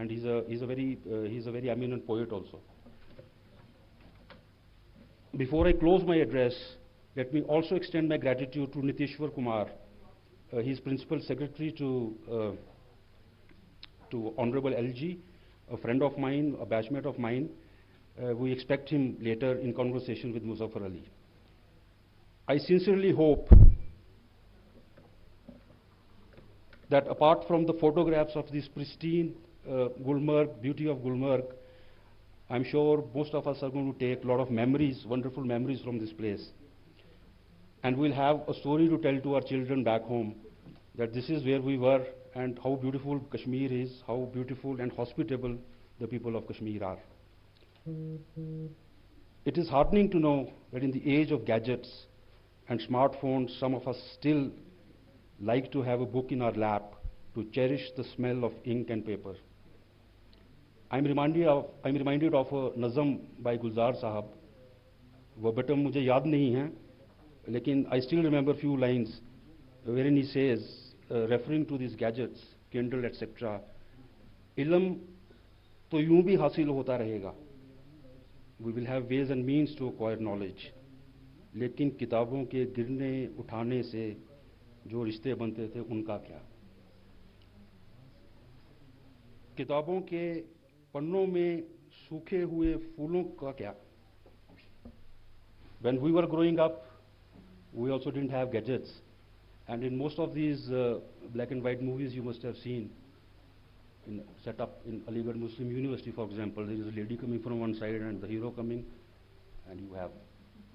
and he's a very eminent poet also. Before I close my address, let me also extend my gratitude to Nitishwar Kumar, his principal secretary to Honorable LG, a friend of mine, a batchmate of mine. We expect him later in conversation with Muzaffar Ali. I sincerely hope that apart from the photographs of this pristine Gulmarg, beauty of Gulmarg, I'm sure most of us are going to take a lot of memories, wonderful memories from this place. And we'll have a story to tell to our children back home that this is where we were and how beautiful Kashmir is, how beautiful and hospitable the people of Kashmir are. It is heartening to know that in the age of gadgets and smartphones, some of us still like to have a book in our lap to cherish the smell of ink and paper. I'm reminded of a nazam by Gulzar Sahab. Verbatim mujhe yaad nahi hai, lekin I still remember few lines wherein he says, referring to these gadgets, Kindle, etc. Ilm to यूं भी हासिल होता रहेगा. We will have ways and means to acquire knowledge. लेकिन किताबों के गिरने उठाने से जो रिश्ते बनते थे उनका क्या? किताबों के पन्नों में सूखे हुए फूलों का क्या? When we were growing up, we also didn't have gadgets. And in most of these black and white movies you must have seen, set up in Aligarh Muslim University, for example, there is a lady coming from one side and the hero coming, and you have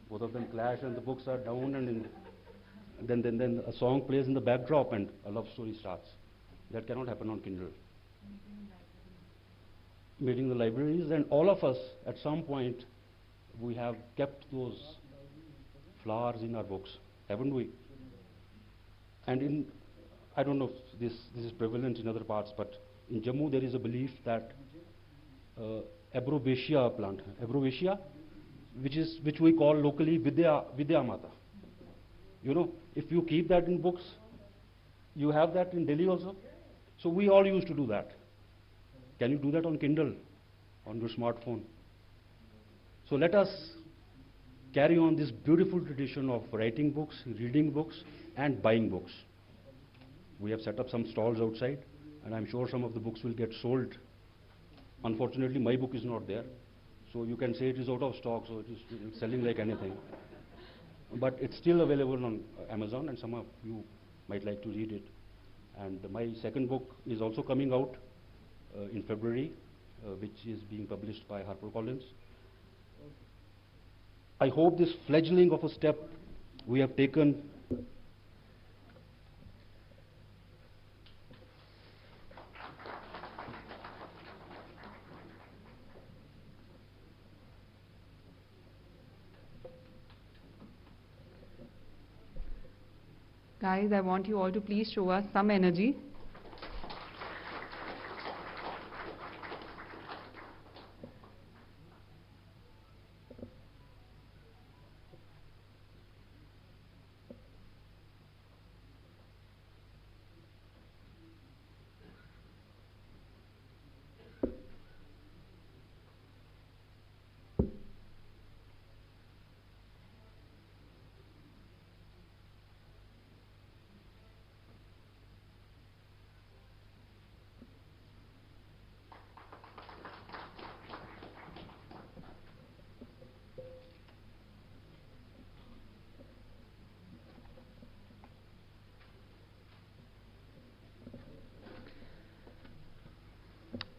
both of them clash and the books are down, and then a song plays in the backdrop and a love story starts. That cannot happen on Kindle. Meeting the libraries, and all of us at some point we have kept those flowers in our books, haven't we? And I don't know if this is prevalent in other parts, but in Jammu there is a belief that Abrobacia plant, Abrobacia, which we call locally Vidya Mata. You know, if you keep that in books, you have that in Delhi also. So we all used to do that. Can you do that on Kindle, on your smartphone? So let us carry on this beautiful tradition of writing books, reading books, and buying books. We have set up some stalls outside, and I'm sure some of the books will get sold. Unfortunately, my book is not there, so you can say it is out of stock, so it is selling like anything. But it's still available on Amazon, and some of you might like to read it. And my second book is also coming out in February, which is being published by HarperCollins. I hope this fledgling of a step we have taken Guys, I want you all to please show us some energy.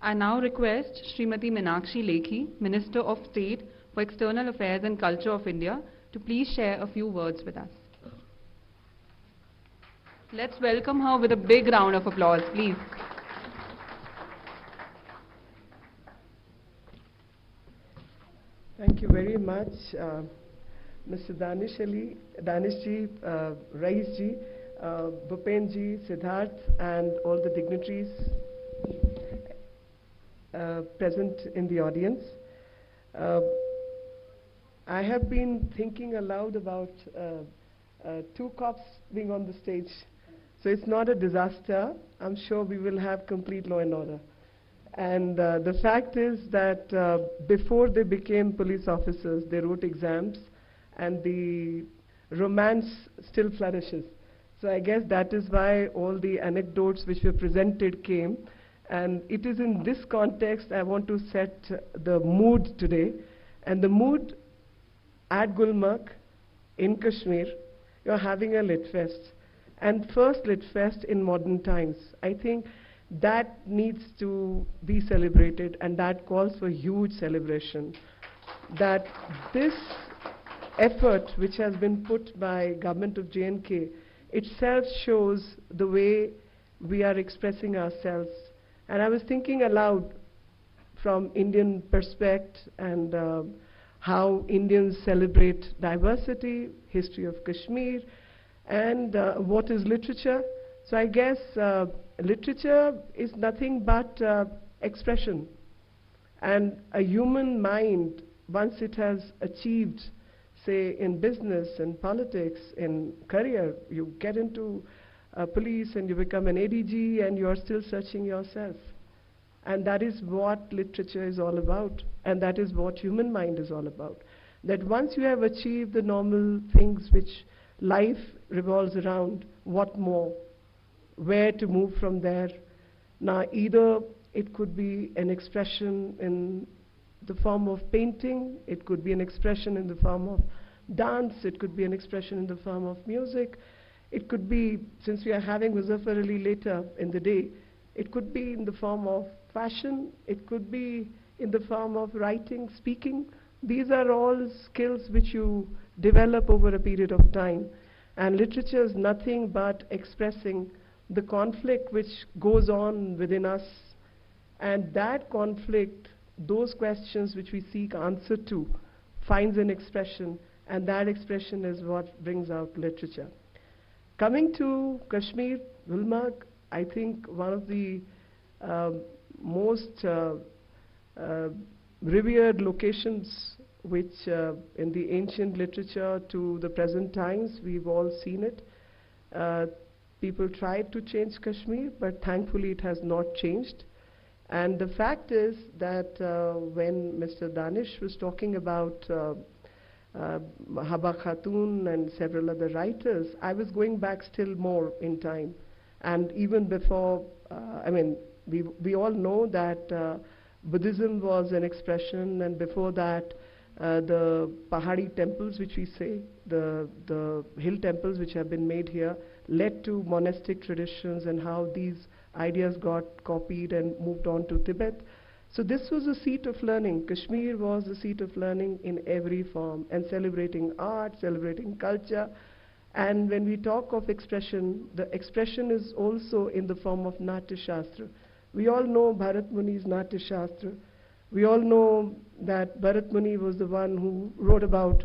I now request Srimati Meenakshi Lekhi, Minister of State for External Affairs and Culture of India, to please share a few words with us. Let's welcome her with a big round of applause, please. Thank you very much, Mr. Danishji, Raisji, Bhupenji, Siddharth, and all the dignitaries present in the audience. I have been thinking aloud about two cops being on the stage. So it's not a disaster. I'm sure we will have complete law and order. And the fact is that before they became police officers, they wrote exams, and the romance still flourishes. So I guess that is why all the anecdotes which were presented came. And it is in this context I want to set the mood today. And the mood at Gulmarg, in Kashmir, you're having a Lit Fest. And first Lit Fest in modern times. I think that needs to be celebrated, and that calls for huge celebration. That this effort which has been put by government of J&K itself shows the way we are expressing ourselves. And I was thinking aloud from Indian perspective and how Indians celebrate diversity, history of Kashmir, and what is literature. So I guess literature is nothing but expression. And a human mind, once it has achieved, say, in business, in politics, in career, you get into police and you become an ADG and you are still searching yourself. And that is what literature is all about. And that is what human mind is all about. That once you have achieved the normal things which life revolves around, what more? Where to move from there? Now, either it could be an expression in the form of painting, it could be an expression in the form of dance, it could be an expression in the form of music, it could be, since we are having Muzaffar Ali later in the day, it could be in the form of fashion, it could be in the form of writing, speaking. These are all skills which you develop over a period of time. And literature is nothing but expressing the conflict which goes on within us. And that conflict, those questions which we seek answer to, finds an expression, and that expression is what brings out literature. Coming to Kashmir, Gulmarg, I think one of the most revered locations which in the ancient literature to the present times, we've all seen it. People tried to change Kashmir, but thankfully it has not changed. And the fact is that when Mr. Danish was talking about Haba Khatun and several other writers, I was going back still more in time. And even before, we all know that Buddhism was an expression, and before that, the Pahari temples, which we say, the hill temples which have been made here, led to monastic traditions and how these ideas got copied and moved on to Tibet. So this was a seat of learning. Kashmir was a seat of learning in every form, and celebrating art, celebrating culture. And when we talk of expression, the expression is also in the form of Natya Shastra. We all know Bharat Muni's Natya Shastra. We all know that Bharat Muni was the one who wrote about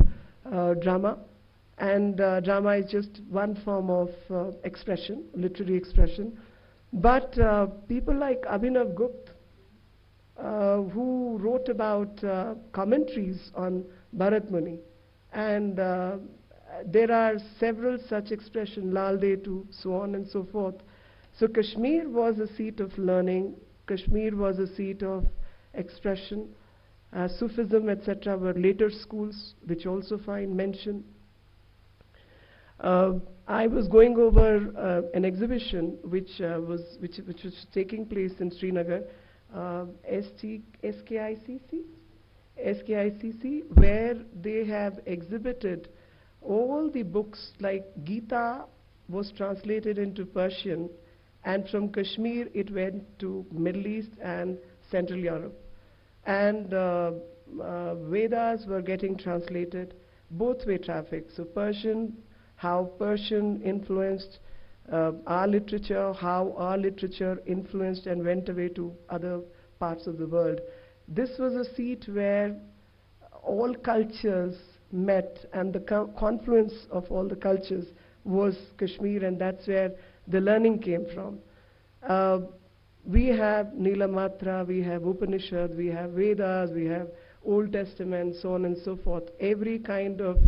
drama. And drama is just one form of expression, literary expression. But people like Abhinav Gupta, who wrote about commentaries on Bharat Muni, and there are several such expressions, Lal Detu, so on and so forth. So Kashmir was a seat of learning, Kashmir was a seat of expression. Sufism, etc. were later schools which also find mention. I was going over an exhibition which was taking place in Srinagar, SKICC, where they have exhibited all the books, like Gita was translated into Persian, and from Kashmir it went to Middle East and Central Europe. And Vedas were getting translated, both-way traffic. So Persian, how Persian influenced our literature, how our literature influenced and went away to other parts of the world. This was a seat where all cultures met, and the confluence of all the cultures was Kashmir, and that's where the learning came from. We have Nilamatra, we have Upanishad, we have Vedas, we have Old Testament, so on and so forth. Every kind of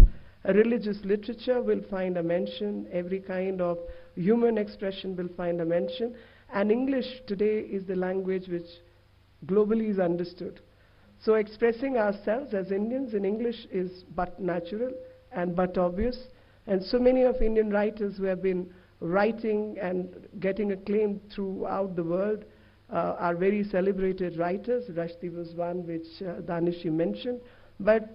religious literature will find a mention, every kind of human expression will find a mention, and English today is the language which globally is understood. So expressing ourselves as Indians in English is but natural and but obvious. And so many of Indian writers who have been writing and getting acclaim throughout the world are very celebrated writers. Rushdie was one which Danish mentioned. But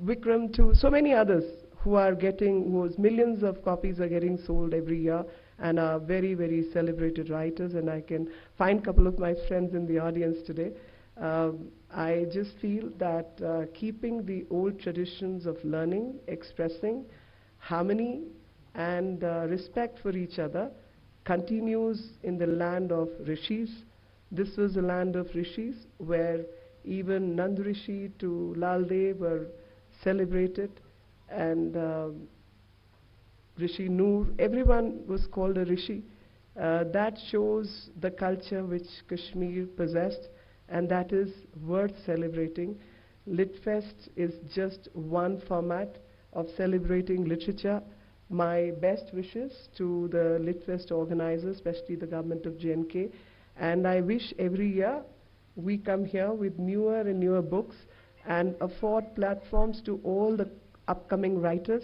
Vikram too, so many others who are getting, whose millions of copies are getting sold every year and are very, very celebrated writers. And I can find a couple of my friends in the audience today. I just feel that keeping the old traditions of learning, expressing, harmony, and respect for each other continues in the land of rishis. This was the land of rishis where even Nand Rishi to Lal Dev were celebrated, and Rishi Noor, everyone was called a rishi. That shows the culture which Kashmir possessed, and that is worth celebrating. LitFest is just one format of celebrating literature. My best wishes to the LitFest organizers, especially the government of J&K, and I wish every year we come here with newer and newer books and afford platforms to all the upcoming writers.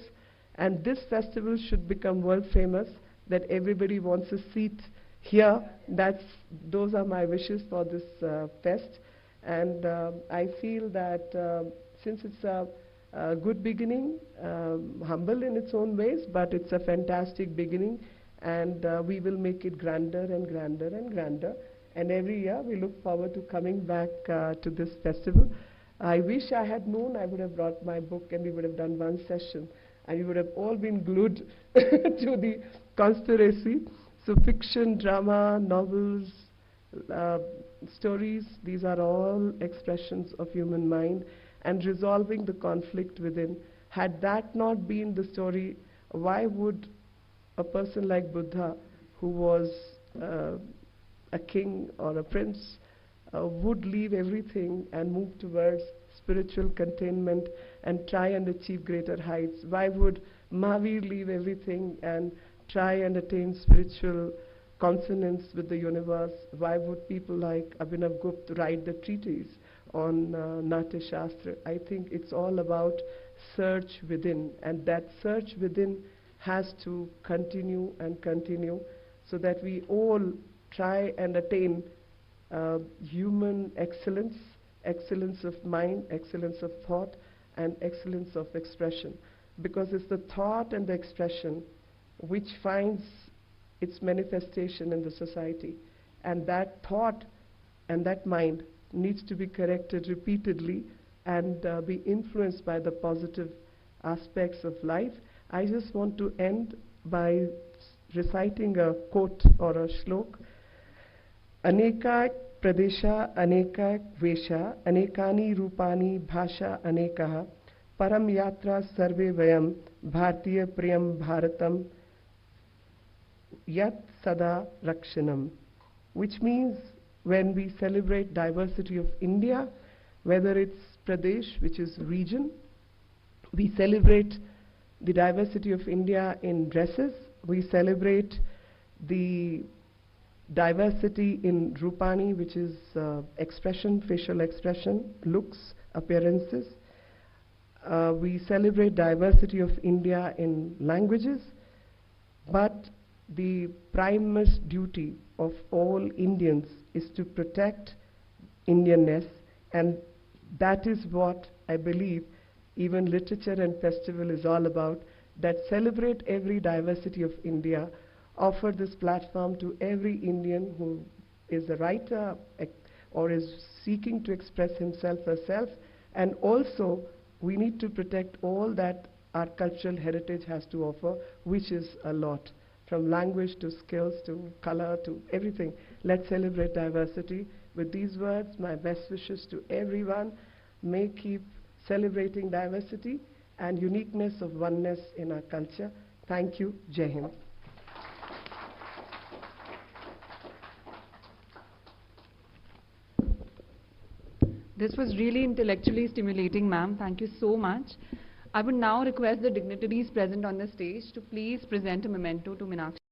And this festival should become world famous, that everybody wants a seat here. Those are my wishes for this fest. And I feel that since it's a good beginning, humble in its own ways, but it's a fantastic beginning, and we will make it grander and grander and grander. And every year we look forward to coming back to this festival. I wish I had known. I would have brought my book and we would have done one session and we would have all been glued to the conspiracy. So fiction, drama, novels, stories, these are all expressions of human mind and resolving the conflict within. Had that not been the story, why would a person like Buddha, who was a king or a prince, would leave everything and move towards spiritual containment and try and achieve greater heights? Why would Mahavir leave everything and try and attain spiritual consonance with the universe? Why would people like Abhinav Gupta write the treatise on Natya Shastra? I think it's all about search within, and that search within has to continue and continue so that we all try and attain human excellence, excellence of mind, excellence of thought, and excellence of expression. Because it's the thought and the expression which finds its manifestation in the society. And that thought and that mind needs to be corrected repeatedly and be influenced by the positive aspects of life. I just want to end by reciting a quote or a shlok. Aneka pradesha aneka vesha anekani rupani bhasha anekaha param yatra sarve vayam bhartiya priyam bharatam yat sada rakshanam, which means when we celebrate diversity of India, whether it's Pradesh, which is region, we celebrate the diversity of India in dresses, we celebrate the diversity in Rupani, which is expression, facial expression, looks, appearances. We celebrate diversity of India in languages, but the primest duty of all Indians is to protect Indianness, and that is what I believe even literature and festival is all about, that celebrate every diversity of India, offer this platform to every Indian who is a writer or is seeking to express himself or herself, and also we need to protect all that our cultural heritage has to offer, which is a lot, from language to skills to color to everything. Let's celebrate diversity. With these words, my best wishes to everyone. May keep celebrating diversity and uniqueness of oneness in our culture. Thank you. Jai Hind. This was really intellectually stimulating, ma'am. Thank you so much. I would now request the dignitaries present on the stage to please present a memento to Meenakshi.